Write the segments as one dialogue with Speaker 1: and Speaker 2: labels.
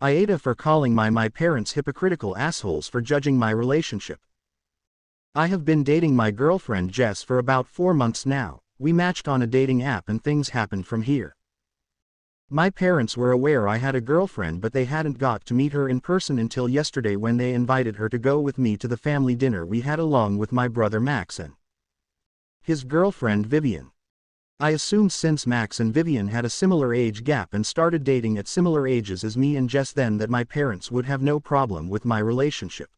Speaker 1: AITA for calling my parents hypocritical assholes for judging my relationship. I have been dating my girlfriend Jess for about 4 months now. We matched on a dating app and things happened from here. My parents were aware I had a girlfriend, but they hadn't got to meet her in person until yesterday when they invited her to go with me to the family dinner we had along with my brother Max and his girlfriend Vivian. I assumed since Max and Vivian had a similar age gap and started dating at similar ages as me and Jess then that my parents would have no problem with my relationship.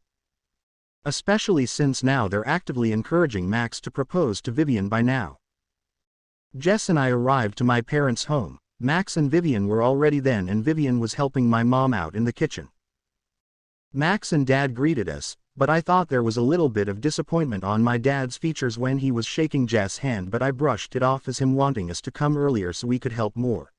Speaker 1: Especially since now they're actively encouraging Max to propose to Vivian by now. Jess and I arrived to my parents' home. Max and Vivian were already then and Vivian was helping my mom out in the kitchen. Max and Dad greeted us, but I thought there was a little bit of disappointment on my dad's features when he was shaking Jess' hand, but I brushed it off as him wanting us to come earlier so we could help more.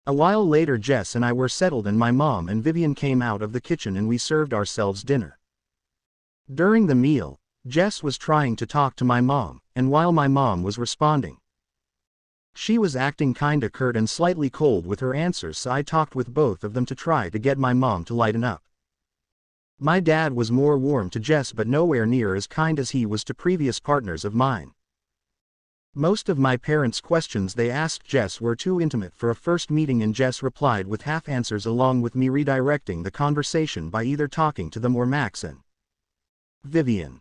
Speaker 1: A while later Jess and I were settled and my mom and Vivian came out of the kitchen and we served ourselves dinner. During the meal, Jess was trying to talk to my mom, and while my mom was responding, she was acting kinda curt and slightly cold with her answers, so I talked with both of them to try to get my mom to lighten up. My dad was more warm to Jess but nowhere near as kind as he was to previous partners of mine. Most of my parents' questions they asked Jess were too intimate for a first meeting and Jess replied with half answers along with me redirecting the conversation by either talking to them or Max and Vivian.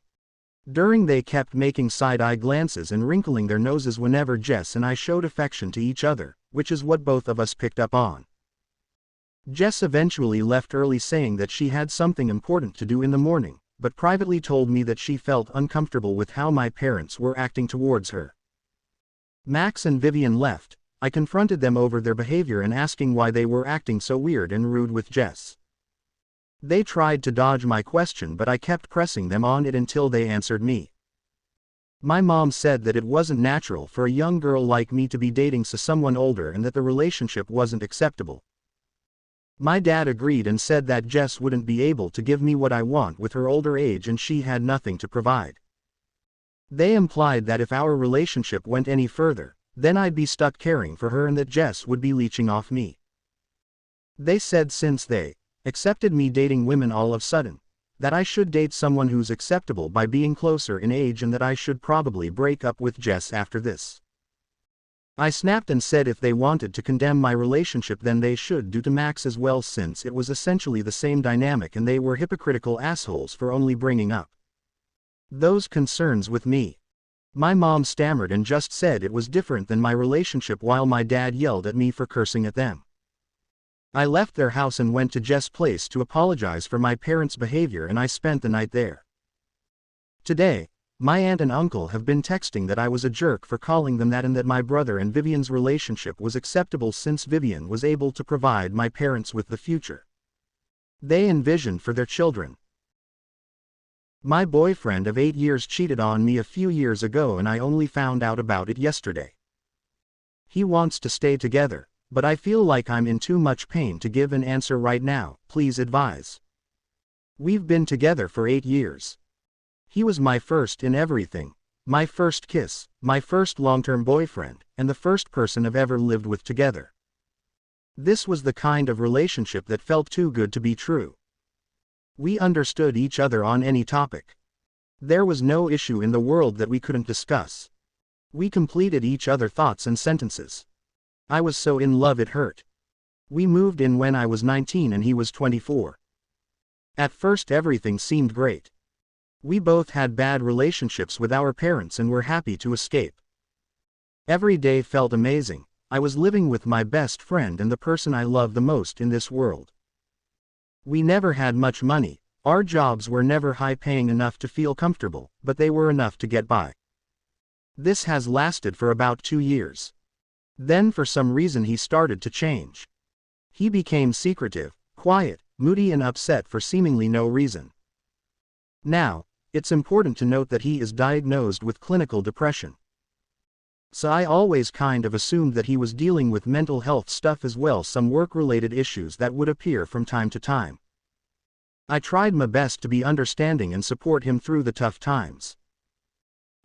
Speaker 1: During they kept making side-eye glances and wrinkling their noses whenever Jess and I showed affection to each other, which is what both of us picked up on. Jess eventually left early saying that she had something important to do in the morning, but privately told me that she felt uncomfortable with how my parents were acting towards her. Max and Vivian left. I confronted them over their behavior and asking why they were acting so weird and rude with Jess. They tried to dodge my question but I kept pressing them on it until they answered me. My mom said that it wasn't natural for a young girl like me to be dating someone older and that the relationship wasn't acceptable. My dad agreed and said that Jess wouldn't be able to give me what I want with her older age and she had nothing to provide. They implied that if our relationship went any further, then I'd be stuck caring for her and that Jess would be leeching off me. They said since they accepted me dating women all of a sudden, that I should date someone who's acceptable by being closer in age and that I should probably break up with Jess after this. I snapped and said if they wanted to condemn my relationship then they should do to Max as well since it was essentially the same dynamic and they were hypocritical assholes for only bringing up those concerns with me. My mom stammered and just said it was different than my relationship while my dad yelled at me for cursing at them. I left their house and went to Jess' place to apologize for my parents' behavior and I spent the night there. Today, my aunt and uncle have been texting that I was a jerk for calling them that and that my brother and Vivian's relationship was acceptable since Vivian was able to provide my parents with the future they envisioned for their children. My boyfriend of 8 years cheated on me a few years ago and I only found out about it yesterday. He wants to stay together, but I feel like I'm in too much pain to give an answer right now, please advise. We've been together for 8 years. He was my first in everything, my first kiss, my first long-term boyfriend, and the first person I've ever lived with together. This was the kind of relationship that felt too good to be true. We understood each other on any topic. There was no issue in the world that we couldn't discuss. We completed each other's thoughts and sentences. I was so in love it hurt. We moved in when I was 19 and he was 24. At first everything seemed great. We both had bad relationships with our parents and were happy to escape. Every day felt amazing. I was living with my best friend and the person I love the most in this world. We never had much money. Our jobs were never high-paying enough to feel comfortable, but they were enough to get by. This has lasted for about 2 years. Then for some reason he started to change. He became secretive, quiet, moody and upset for seemingly no reason. Now, it's important to note that he is diagnosed with clinical depression. So I always kind of assumed that he was dealing with mental health stuff as well, some work-related issues that would appear from time to time. I tried my best to be understanding and support him through the tough times.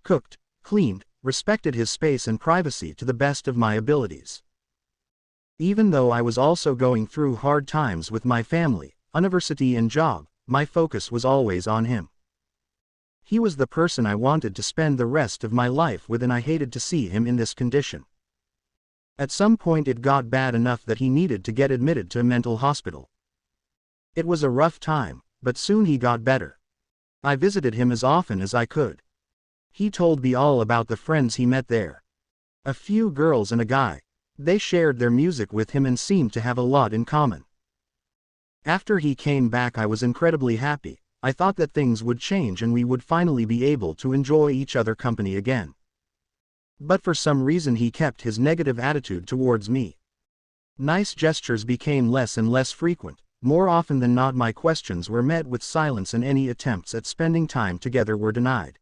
Speaker 1: Cooked, cleaned, respected his space and privacy to the best of my abilities. Even though I was also going through hard times with my family, university and job, my focus was always on him. He was the person I wanted to spend the rest of my life with, and I hated to see him in this condition. At some point it got bad enough that he needed to get admitted to a mental hospital. It was a rough time, but soon he got better. I visited him as often as I could. He told me all about the friends he met there. A few girls and a guy. They shared their music with him and seemed to have a lot in common. After he came back I was incredibly happy. I thought that things would change and we would finally be able to enjoy each other's company again. But for some reason he kept his negative attitude towards me. Nice gestures became less and less frequent. More often than not my questions were met with silence and any attempts at spending time together were denied.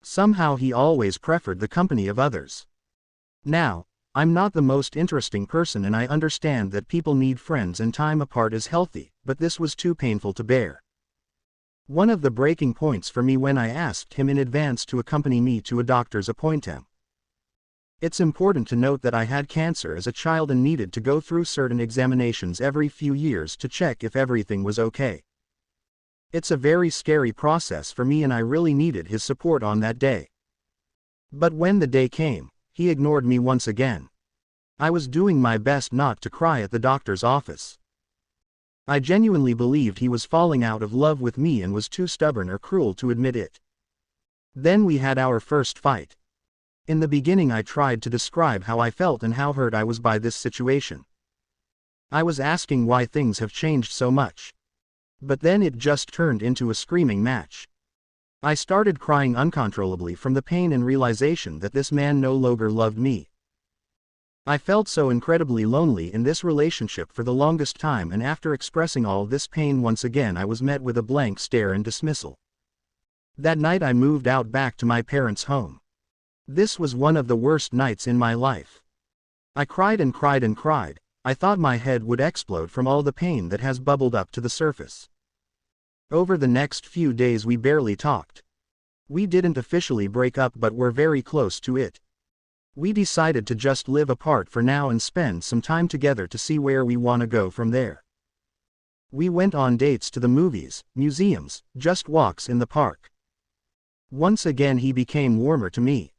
Speaker 1: Somehow he always preferred the company of others. Now, I'm not the most interesting person and I understand that people need friends and time apart is healthy, but this was too painful to bear. One of the breaking points for me when I asked him in advance to accompany me to a doctor's appointment. It's important to note that I had cancer as a child and needed to go through certain examinations every few years to check if everything was okay. It's a very scary process for me and I really needed his support on that day. But when the day came, he ignored me once again. I was doing my best not to cry at the doctor's office. I genuinely believed he was falling out of love with me and was too stubborn or cruel to admit it. Then we had our first fight. In the beginning I tried to describe how I felt and how hurt I was by this situation. I was asking why things have changed so much. But then it just turned into a screaming match. I started crying uncontrollably from the pain and realization that this man no longer loved me. I felt so incredibly lonely in this relationship for the longest time, and after expressing all this pain once again I was met with a blank stare and dismissal. That night I moved out back to my parents' home. This was one of the worst nights in my life. I cried and cried and cried. I thought my head would explode from all the pain that has bubbled up to the surface. Over the next few days we barely talked. We didn't officially break up but were very close to it. We decided to just live apart for now and spend some time together to see where we want to go from there. We went on dates to the movies, museums, just walks in the park. Once again he became warmer to me.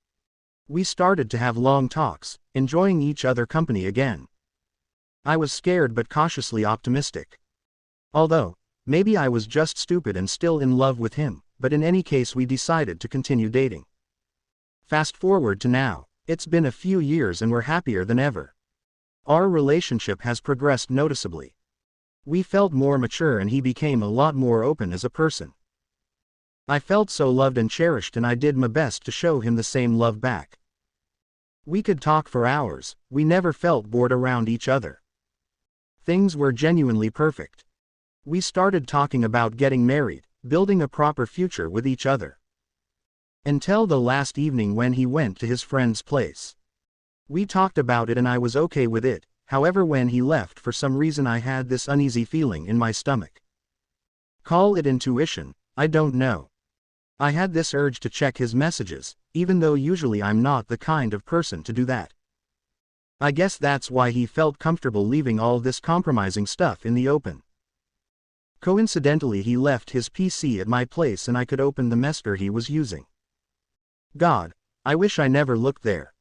Speaker 1: We started to have long talks, enjoying each other's company again. I was scared but cautiously optimistic. Although, maybe I was just stupid and still in love with him, but in any case we decided to continue dating. Fast forward to now. It's been a few years and we're happier than ever. Our relationship has progressed noticeably. We felt more mature and he became a lot more open as a person. I felt so loved and cherished and I did my best to show him the same love back. We could talk for hours, we never felt bored around each other. Things were genuinely perfect. We started talking about getting married, building a proper future with each other. Until the last evening when he went to his friend's place. We talked about it and I was okay with it, however when he left for some reason I had this uneasy feeling in my stomach. Call it intuition, I don't know. I had this urge to check his messages, even though usually I'm not the kind of person to do that. I guess that's why he felt comfortable leaving all this compromising stuff in the open. Coincidentally he left his PC at my place and I could open the messenger he was using. God, I wish I never looked there.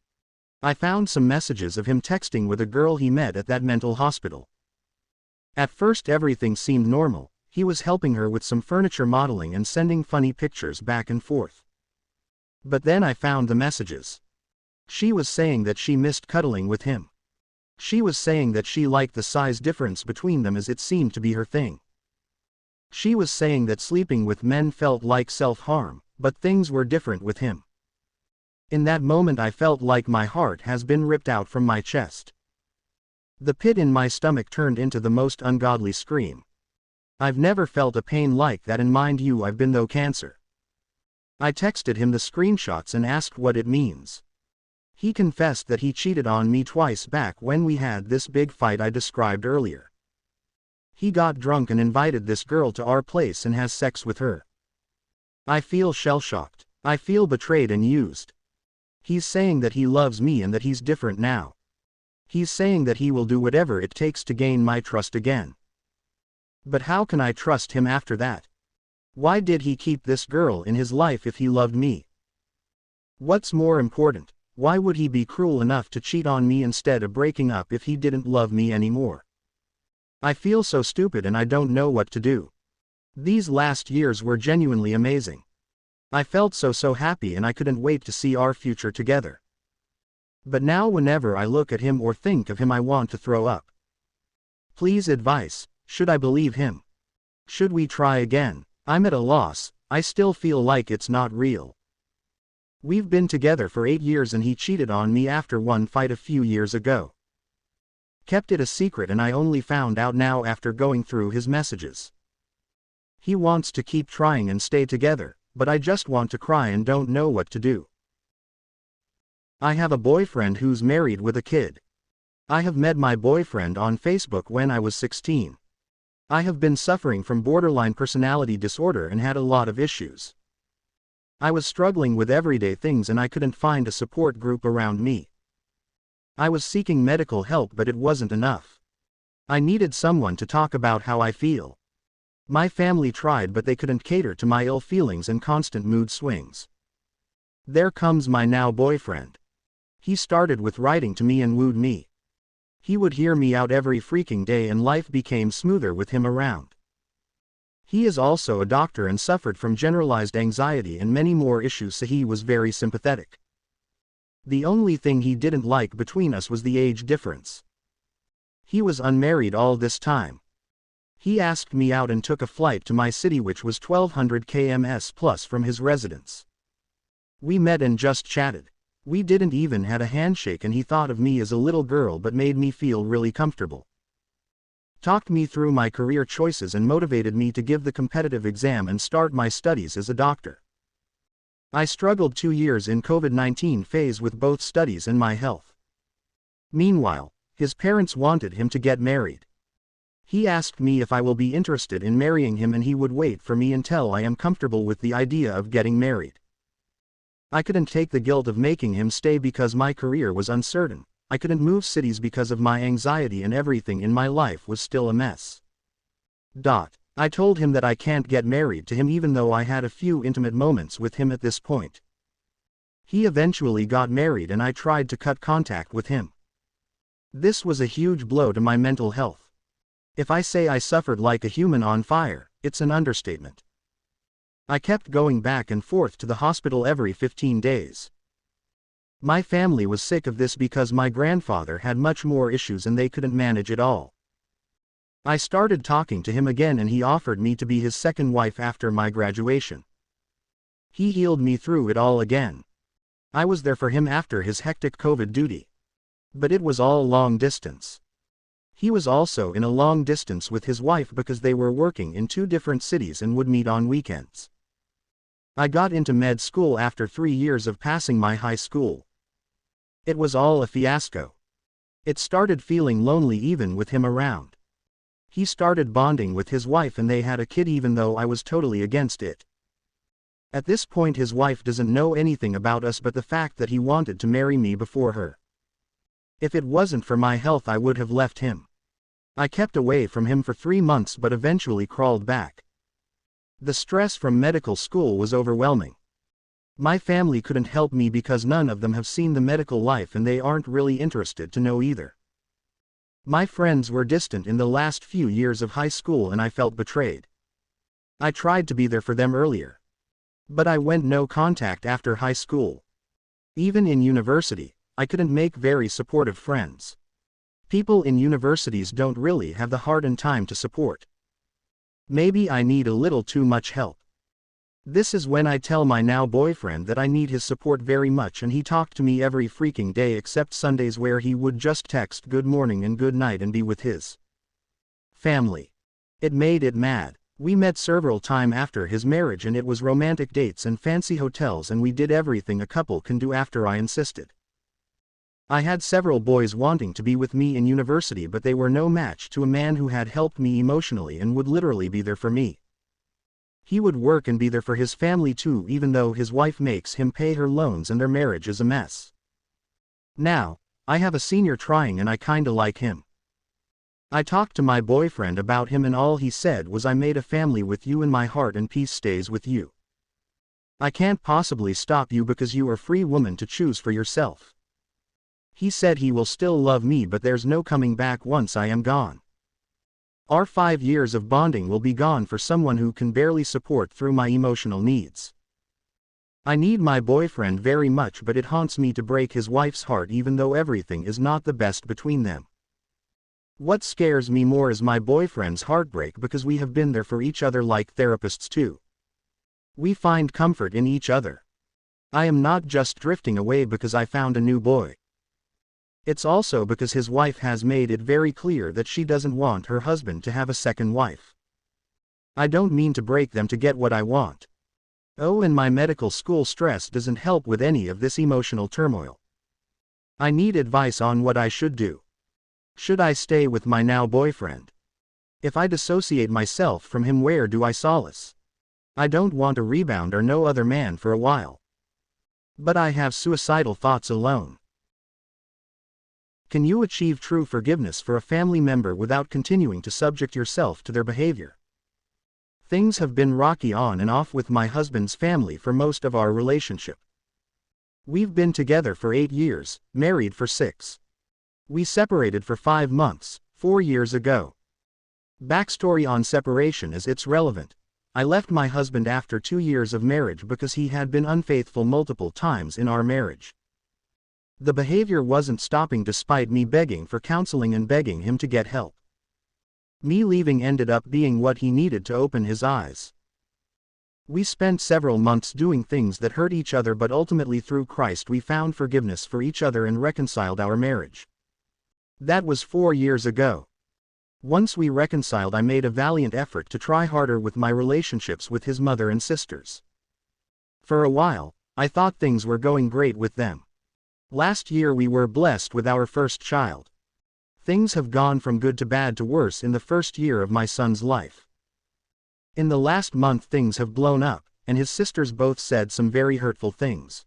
Speaker 1: I found some messages of him texting with a girl he met at that mental hospital. At first everything seemed normal, he was helping her with some furniture modeling and sending funny pictures back and forth. But then I found the messages. She was saying that she missed cuddling with him. She was saying that she liked the size difference between them as it seemed to be her thing. She was saying that sleeping with men felt like self-harm, but things were different with him. In that moment I felt like my heart has been ripped out from my chest. The pit in my stomach turned into the most ungodly scream. I've never felt a pain like that, and mind you I've been through cancer. I texted him the screenshots and asked what it means. He confessed that he cheated on me twice back when we had this big fight I described earlier. He got drunk and invited this girl to our place and has sex with her. I feel shell-shocked. I feel betrayed and used. He's saying that he loves me and that he's different now. He's saying that he will do whatever it takes to gain my trust again. But how can I trust him after that? Why did he keep this girl in his life if he loved me? What's more important, why would he be cruel enough to cheat on me instead of breaking up if he didn't love me anymore? I feel so stupid and I don't know what to do. These last years were genuinely amazing. I felt so happy and I couldn't wait to see our future together. But now whenever I look at him or think of him I want to throw up. Please advice, should I believe him? Should we try again? I'm at a loss, I still feel like it's not real. We've been together for 8 years and he cheated on me after one fight a few years ago. Kept it a secret and I only found out now after going through his messages. He wants to keep trying and stay together, but I just want to cry and don't know what to do. I have a boyfriend who's married with a kid. I have met my boyfriend on Facebook when I was 16. I have been suffering from borderline personality disorder and had a lot of issues. I was struggling with everyday things and I couldn't find a support group around me. I was seeking medical help but it wasn't enough. I needed someone to talk about how I feel. My family tried but they couldn't cater to my ill feelings and constant mood swings. There comes my now boyfriend. He started with writing to me and wooed me. He would hear me out every freaking day and life became smoother with him around. He is also a doctor and suffered from generalized anxiety and many more issues, so he was very sympathetic. The only thing he didn't like between us was the age difference. He was unmarried all this time. He asked me out and took a flight to my city which was 1200 km plus from his residence. We met and just chatted. We didn't even had a handshake and he thought of me as a little girl but made me feel really comfortable. Talked me through my career choices and motivated me to give the competitive exam and start my studies as a doctor. I struggled 2 years in COVID-19 phase with both studies and my health. Meanwhile, his parents wanted him to get married. He asked me if I will be interested in marrying him and he would wait for me until I am comfortable with the idea of getting married. I couldn't take the guilt of making him stay because my career was uncertain. I couldn't move cities because of my anxiety and everything in my life was still a mess. I told him that I can't get married to him even though I had a few intimate moments with him at this point. He eventually got married and I tried to cut contact with him. This was a huge blow to my mental health. If I say I suffered like a human on fire, it's an understatement. I kept going back and forth to the hospital every 15 days. My family was sick of this because my grandfather had much more issues and they couldn't manage it all. I started talking to him again and he offered me to be his second wife after my graduation. He healed me through it all again. I was there for him after his hectic COVID duty. But it was all long distance. He was also in a long distance with his wife because they were working in 2 different cities and would meet on weekends. I got into med school after 3 years of passing my high school. It was all a fiasco. It started feeling lonely even with him around. He started bonding with his wife and they had a kid even though I was totally against it. At this point his wife doesn't know anything about us but the fact that he wanted to marry me before her. If it wasn't for my health I would have left him. I kept away from him for 3 months but eventually crawled back. The stress from medical school was overwhelming. My family couldn't help me because none of them have seen the medical life and they aren't really interested to know either. My friends were distant in the last few years of high school and I felt betrayed. I tried to be there for them earlier. But I went no contact after high school. Even in university, I couldn't make very supportive friends. People in universities don't really have the heart and time to support. Maybe I need a little too much help. This is when I tell my now boyfriend that I need his support very much and he talked to me every freaking day except Sundays where he would just text good morning and good night and be with his family. It made it mad. We met several times after his marriage and it was romantic dates and fancy hotels and we did everything a couple can do after I insisted. I had several boys wanting to be with me in university but they were no match to a man who had helped me emotionally and would literally be there for me. He would work and be there for his family too even though his wife makes him pay her loans and their marriage is a mess. Now, I have a senior trying and I kinda like him. I talked to my boyfriend about him and all he said was I made a family with you and my heart and peace stays with you. I can't possibly stop you because you are a free woman to choose for yourself. He said he will still love me but there's no coming back once I am gone. Our 5 years of bonding will be gone for someone who can barely support through my emotional needs. I need my boyfriend very much but it haunts me to break his wife's heart even though everything is not the best between them. What scares me more is my boyfriend's heartbreak because we have been there for each other like therapists too. We find comfort in each other. I am not just drifting away because I found a new boy. It's also because his wife has made it very clear that she doesn't want her husband to have a second wife. I don't mean to break them to get what I want. Oh, and my medical school stress doesn't help with any of this emotional turmoil. I need advice on what I should do. Should I stay with my now boyfriend? If I dissociate myself from him, where do I solace? I don't want a rebound or no other man for a while. But I have suicidal thoughts alone. Can you achieve true forgiveness for a family member without continuing to subject yourself to their behavior? Things have been rocky on and off with my husband's family for most of our relationship. We've been together for 8 years, married for 6. We separated for 5 months, 4 years ago. Backstory on separation as it's relevant. I left my husband after 2 years of marriage because he had been unfaithful multiple times in our marriage. The behavior wasn't stopping despite me begging for counseling and begging him to get help. Me leaving ended up being what he needed to open his eyes. We spent several months doing things that hurt each other, but ultimately through Christ we found forgiveness for each other and reconciled our marriage. That was 4 years ago. Once we reconciled, I made a valiant effort to try harder with my relationships with his mother and sisters. For a while, I thought things were going great with them. Last year we were blessed with our first child. Things have gone from good to bad to worse in the first year of my son's life. In the last month things have blown up, and his sisters both said some very hurtful things.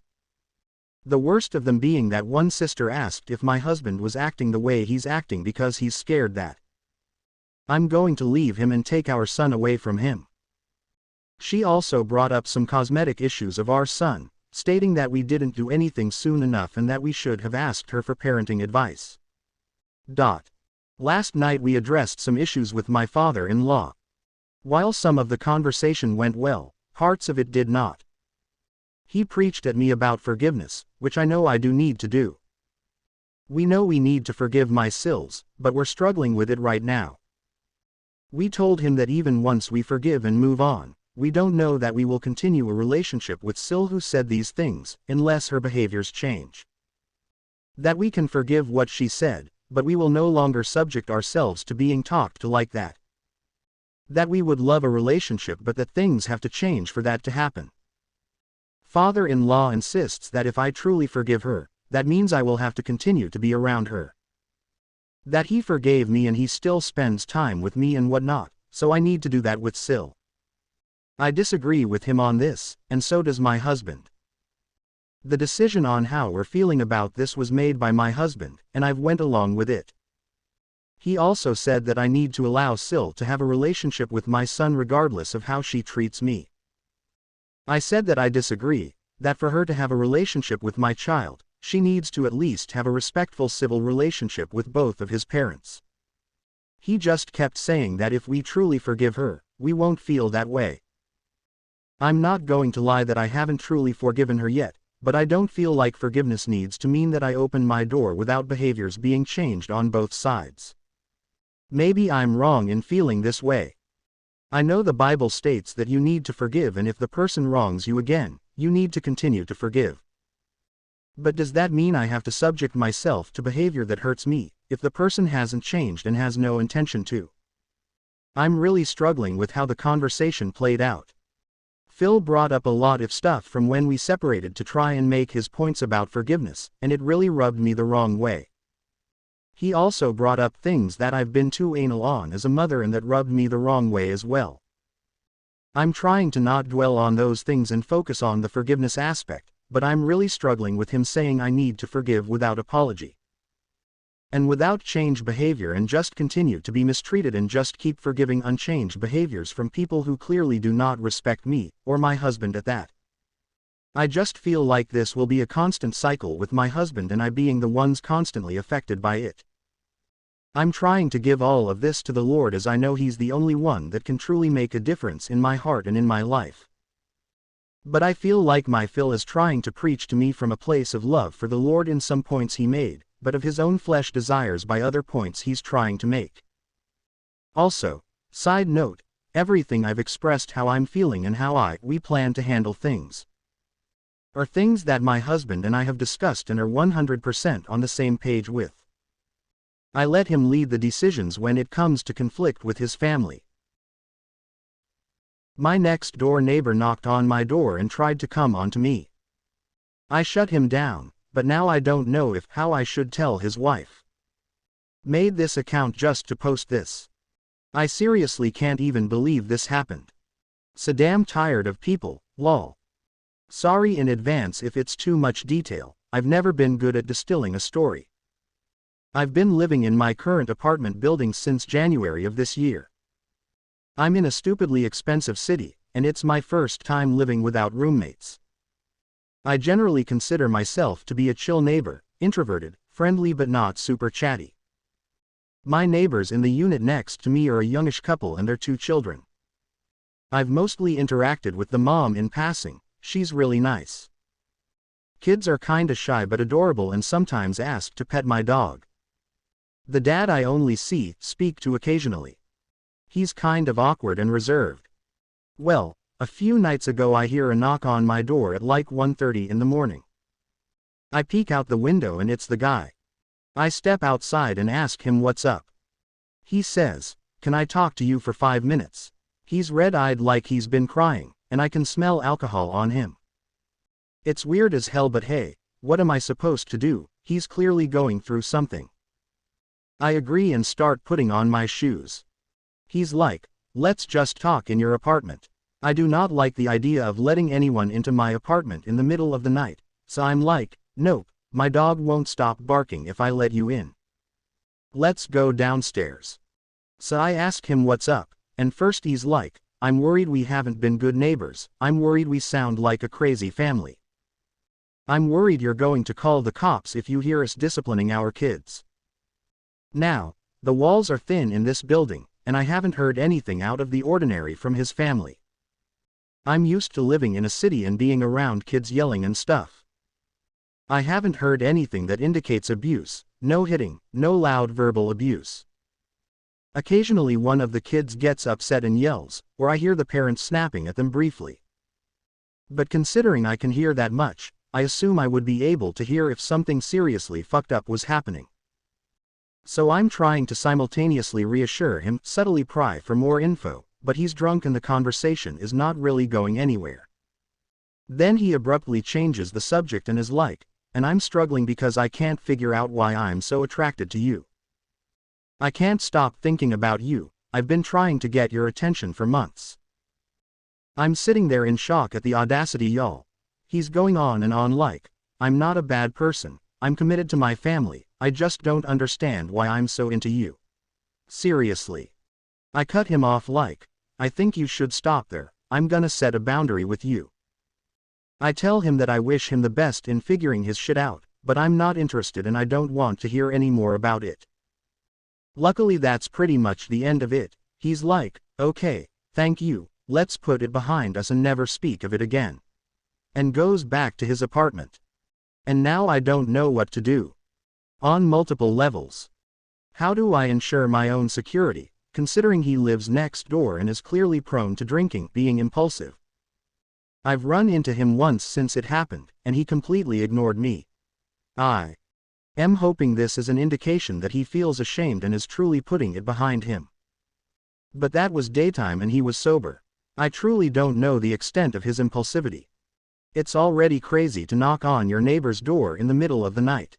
Speaker 1: The worst of them being that one sister asked if my husband was acting the way he's acting because he's scared that I'm going to leave him and take our son away from him. She also brought up some cosmetic issues of our son, stating that we didn't do anything soon enough and that we should have asked her for parenting advice. Last night we addressed some issues with my father-in-law. While some of the conversation went well, parts of it did not. He preached at me about forgiveness, which I know I do need to do. We know we need to forgive my Sills, but we're struggling with it right now. We told him that even once we forgive and move on, we don't know that we will continue a relationship with Sil who said these things, unless her behaviors change. That we can forgive what she said, but we will no longer subject ourselves to being talked to like that. That we would love a relationship but that things have to change for that to happen. Father-in-law insists that if I truly forgive her, that means I will have to continue to be around her. That he forgave me and he still spends time with me and whatnot, so I need to do that with Sil. I disagree with him on this, and so does my husband. The decision on how we're feeling about this was made by my husband, and I've went along with it. He also said that I need to allow Sil to have a relationship with my son regardless of how she treats me. I said that I disagree, that for her to have a relationship with my child, she needs to at least have a respectful civil relationship with both of his parents. He just kept saying that if we truly forgive her, we won't feel that way. I'm not going to lie that I haven't truly forgiven her yet, but I don't feel like forgiveness needs to mean that I open my door without behaviors being changed on both sides. Maybe I'm wrong in feeling this way. I know the Bible states that you need to forgive, and if the person wrongs you again, you need to continue to forgive. But does that mean I have to subject myself to behavior that hurts me, if the person hasn't changed and has no intention to? I'm really struggling with how the conversation played out. Phil brought up a lot of stuff from when we separated to try and make his points about forgiveness, and it really rubbed me the wrong way. He also brought up things that I've been too anal on as a mother and that rubbed me the wrong way as well. I'm trying to not dwell on those things and focus on the forgiveness aspect, but I'm really struggling with him saying I need to forgive without apology. And without change behavior and just continue to be mistreated and just keep forgiving unchanged behaviors from people who clearly do not respect me, or my husband at that. I just feel like this will be a constant cycle with my husband and I being the ones constantly affected by it. I'm trying to give all of this to the Lord as I know He's the only one that can truly make a difference in my heart and in my life. But I feel like my Phil is trying to preach to me from a place of love for the Lord in some points he made, but of his own flesh desires by other points he's trying to make. Also, side note, everything I've expressed how I'm feeling and how we plan to handle things are things that my husband and I have discussed and are 100% on the same page with. I let him lead the decisions when it comes to conflict with his family. My next door neighbor knocked on my door and tried to come on to me. I shut him down, but now I don't know how I should tell his wife. Made this account just to post this. I seriously can't even believe this happened. So damn tired of people, lol. Sorry in advance if it's too much detail, I've never been good at distilling a story. I've been living in my current apartment building since January of this year. I'm in a stupidly expensive city, and it's my first time living without roommates. I generally consider myself to be a chill neighbor, introverted, friendly but not super chatty. My neighbors in the unit next to me are a youngish couple and their 2 children. I've mostly interacted with the mom in passing, she's really nice. Kids are kinda shy but adorable and sometimes ask to pet my dog. The dad I only speak to occasionally. He's kind of awkward and reserved. Well, a few nights ago I hear a knock on my door at like 1:30 in the morning. I peek out the window and it's the guy. I step outside and ask him what's up. He says, "Can I talk to you for 5 minutes?" He's red-eyed like he's been crying, and I can smell alcohol on him. It's weird as hell but hey, what am I supposed to do? He's clearly going through something. I agree and start putting on my shoes. He's like, "Let's just talk in your apartment." I do not like the idea of letting anyone into my apartment in the middle of the night, so I'm like, "Nope, my dog won't stop barking if I let you in. Let's go downstairs." So I ask him what's up, and first he's like, "I'm worried we haven't been good neighbors, I'm worried we sound like a crazy family. I'm worried you're going to call the cops if you hear us disciplining our kids." Now, the walls are thin in this building, and I haven't heard anything out of the ordinary from his family. I'm used to living in a city and being around kids yelling and stuff. I haven't heard anything that indicates abuse, no hitting, no loud verbal abuse. Occasionally one of the kids gets upset and yells, or I hear the parents snapping at them briefly. But considering I can hear that much, I assume I would be able to hear if something seriously fucked up was happening. So I'm trying to simultaneously reassure him, subtly pry for more info, but he's drunk and the conversation is not really going anywhere. Then he abruptly changes the subject and is like, "And I'm struggling because I can't figure out why I'm so attracted to you. I can't stop thinking about you, I've been trying to get your attention for months." I'm sitting there in shock at the audacity, y'all. He's going on and on like, "I'm not a bad person, I'm committed to my family, I just don't understand why I'm so into you." Seriously. I cut him off like, "I think you should stop there, I'm gonna set a boundary with you." I tell him that I wish him the best in figuring his shit out, but I'm not interested and I don't want to hear any more about it. Luckily that's pretty much the end of it. He's like, "Okay, thank you, let's put it behind us and never speak of it again." And goes back to his apartment. And now I don't know what to do. On multiple levels. How do I ensure my own security, considering he lives next door and is clearly prone to drinking, being impulsive? I've run into him once since it happened, and he completely ignored me. I am hoping this is an indication that he feels ashamed and is truly putting it behind him. But that was daytime and he was sober. I truly don't know the extent of his impulsivity. It's already crazy to knock on your neighbor's door in the middle of the night.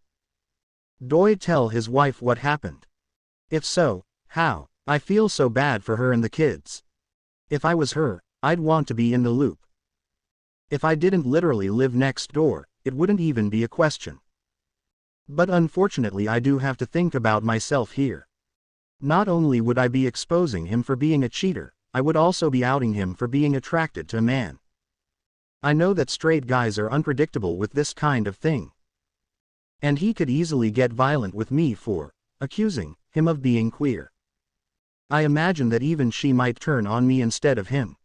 Speaker 1: Do I tell his wife what happened? If so, how? I feel so bad for her and the kids. If I was her, I'd want to be in the loop. If I didn't literally live next door, it wouldn't even be a question. But unfortunately I do have to think about myself here. Not only would I be exposing him for being a cheater, I would also be outing him for being attracted to a man. I know that straight guys are unpredictable with this kind of thing. And he could easily get violent with me for accusing him of being queer. I imagine that even she might turn on me instead of him.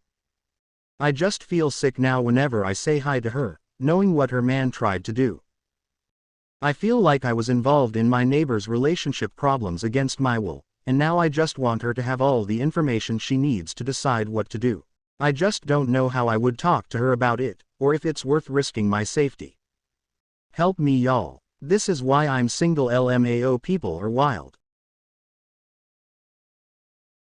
Speaker 1: I just feel sick now whenever I say hi to her, knowing what her man tried to do. I feel like I was involved in my neighbor's relationship problems against my will, and now I just want her to have all the information she needs to decide what to do. I just don't know how I would talk to her about it, or if it's worth risking my safety. Help me y'all. This is why I'm single. LMAO. People are wild.